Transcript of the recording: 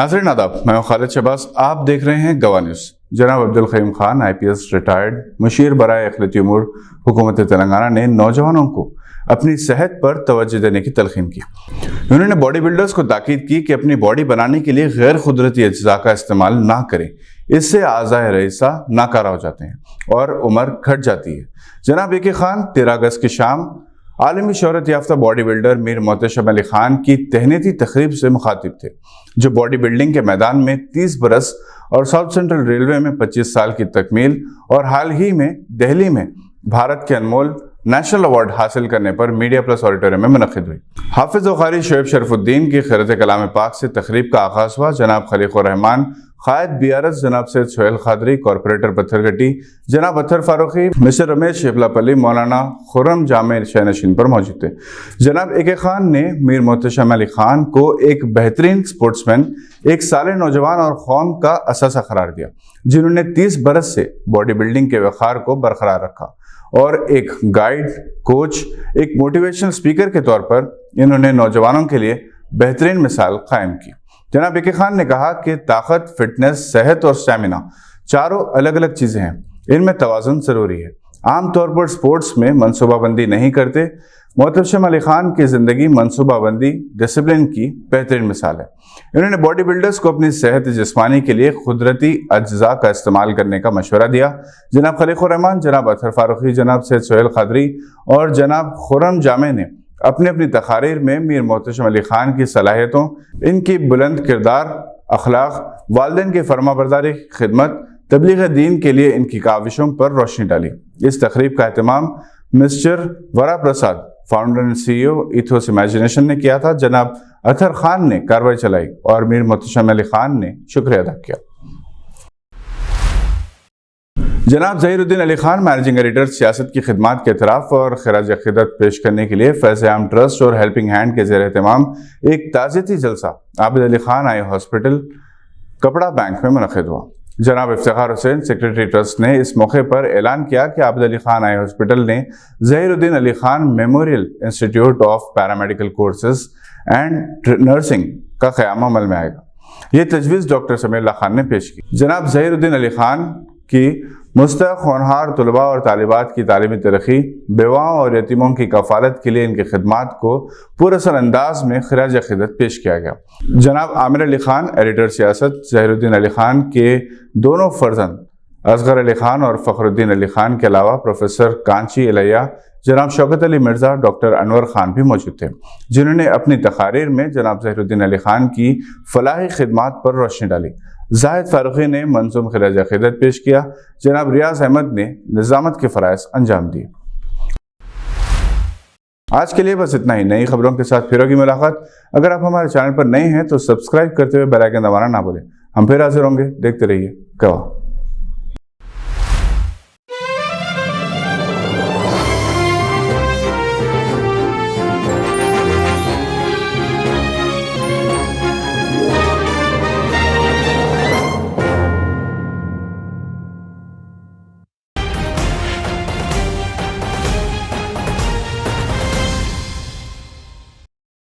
नाज़रीन आदाब, मैं हूं खालिद शहबाज। आप देख रहे हैं गवाह न्यूज़। जनाब अब्दुल क़य्यूम खान IPS रिटायर्ड मुशीर बराए इक़लियती उमूर हुकूमत तेलंगाना ने नौजवानों को अपनी सेहत पर तवज्जो देने की तलक़ीन की। उन्होंने बॉडी बिल्डर्स को ताकीद की कि अपनी बॉडी बनाने के लिए गैर कुदरती अज्जा का इस्तेमाल ना करें, इससे आज़ाए रईसा नाकारा हो जाते हैं और उम्र घट जाती है। जनाब AK खान 13 अगस्त की शाम आलमी शोहरत याफ्ता बॉडी बिल्डर मीर मोहतशम अली खान की तहनीती तकरीब से मुखातिब थे, जो बॉडी बिल्डिंग के मैदान में 30 बरस और साउथ सेंट्रल रेलवे में 25 साल की तकमील और हाल ही में दिल्ली में भारत के अनमोल नेशनल अवार्ड हासिल करने पर मीडिया प्लस ऑडिटोरियम में मुनक़िद हुई। हाफिज वक़ारी शोएब शरफुद्दीन की खैरत कलाम पाक से तकरीब का आगाज़ हुआ। जनाब खलीक़ुर रहमान क़ायद BRS जनाब सैयद सोहेल क़ादरी, कॉरपोरेटर पत्थरगट्टी जनाब अत्तर फारूकी, मिस्टर रमेश शेफलापल्ली, मौलाना खुर्रम जामे शहनशीन पर मौजूद थे। जनाब AK खान ने मीर मोहतशम अली खान को एक बेहतरीन स्पोर्ट्समैन, एक साले नौजवान और कौम का असासा करार दिया, जिन्होंने 30 बरस से बॉडी बिल्डिंग के वक़ार को बरकरार रखा और एक गाइड, कोच, एक मोटिवेशनल स्पीकर के तौर पर इन्होंने नौजवानों के लिए बेहतरीन मिसाल कायम की। जनाब AK खान ने कहा कि ताकत, फिटनेस, सेहत और स्टैमिना चारों अलग अलग चीज़ें हैं, इनमें तवाज़ुन ज़रूरी है। आम तौर पर स्पोर्ट्स में मनसूबाबंदी नहीं करते। मोहतशम अली खान की ज़िंदगी मनसूबाबंदी, डिसिप्लिन की बेहतरीन मिसाल है। इन्होंने बॉडी बिल्डर्स को अपनी सेहत जिस्मानी के लिए कुदरती अज्जा का इस्तेमाल करने का मशवरा दिया। जनाब खलीक़ुर रहमान, जनाब अत्तर फारूकी, जनाब सैयद सोहेल क़ादरी और जनाब खुर्रम जामे ने अपनी अपनी तकारीर में मीर मोहतशम अली खान की सलाहियतों, इनकी बुलंद किरदार, अखलाक, वालिदैन की फरमाबरदारी, खिदमत, तबलीग दीन के लिए इनकी काविशों पर रोशनी डाली। इस तकरीब का एहतमाम mister Vara Prasad, founder and CEO Ethos Imagination ने किया था। जनाब अत्तर खान ने कार्रवाई चलाई और मीर मोहतशम अली खान ने शुक्रिया अदा किया। जनाब ज़हीरुद्दीन अली खान, मैनेजिंग एडिटर, सियासत की खिदमत के एतराफ़ और खराज अक़ीदत पेश करने के लिए फैज़-ए-आम ट्रस्ट और हेल्पिंग हैंड के ज़ेर एहतमाम एक ताज़ियती जलसा आबिद अली खान आई हॉस्पिटल, कपड़ा बैंक में मुनक़िद हुआ। जनाब इफ्तिखार हुसैन, सेक्रेटरी ट्रस्ट ने इस मौके पर ऐलान किया कि आबिद अली खान आई हॉस्पिटल ने Zahiruddin Ali Khan memorial institute of paramedical courses and nursing का क़याम अमल में आएगा। ये तजवीज़ डॉक्टर समीउल्लाह खान ने पेश की। जनाब ज़हीरुद्दीन अली खान की मुस्तहक़ होनहार तलबा और तालिबात की तालीमी तरक्की, बेवाओं और यतीमों की कफ़ालत के लिए इनकी खिदमात को पुरअसर अंदाज में खराज अक़ीदत पेश किया गया। जनाब आमिर अली खान, एडिटर सियासत, ज़हीरुद्दीन अली खान के दोनों फर्जंद असगर अली खान और फ़खरुद्दीन अली खान के अलावा प्रोफेसर कांची इलैया, जनाब शौकत अली मिर्ज़ा, डॉक्टर अनवर खान भी मौजूद थे, जिन्होंने अपनी तकारीर में जनाब ज़हीरुद्दीन अली खान की फलाही खिदमात पर रोशनी डाली। जाहिद फारूकी ने मंजूम खराज अक़ीदत पेश किया। जनाब रियाज अहमद ने निज़ामत के फ़राइज़ अंजाम दिए। आज के लिए बस इतना ही। नई खबरों के साथ फिर होगी मुलाकात। अगर आप हमारे चैनल पर नए हैं तो सब्सक्राइब करते हुए बेल आइकन दबाना ना भूलें। हम फिर हाजिर होंगे। देखते रहिए गवाह।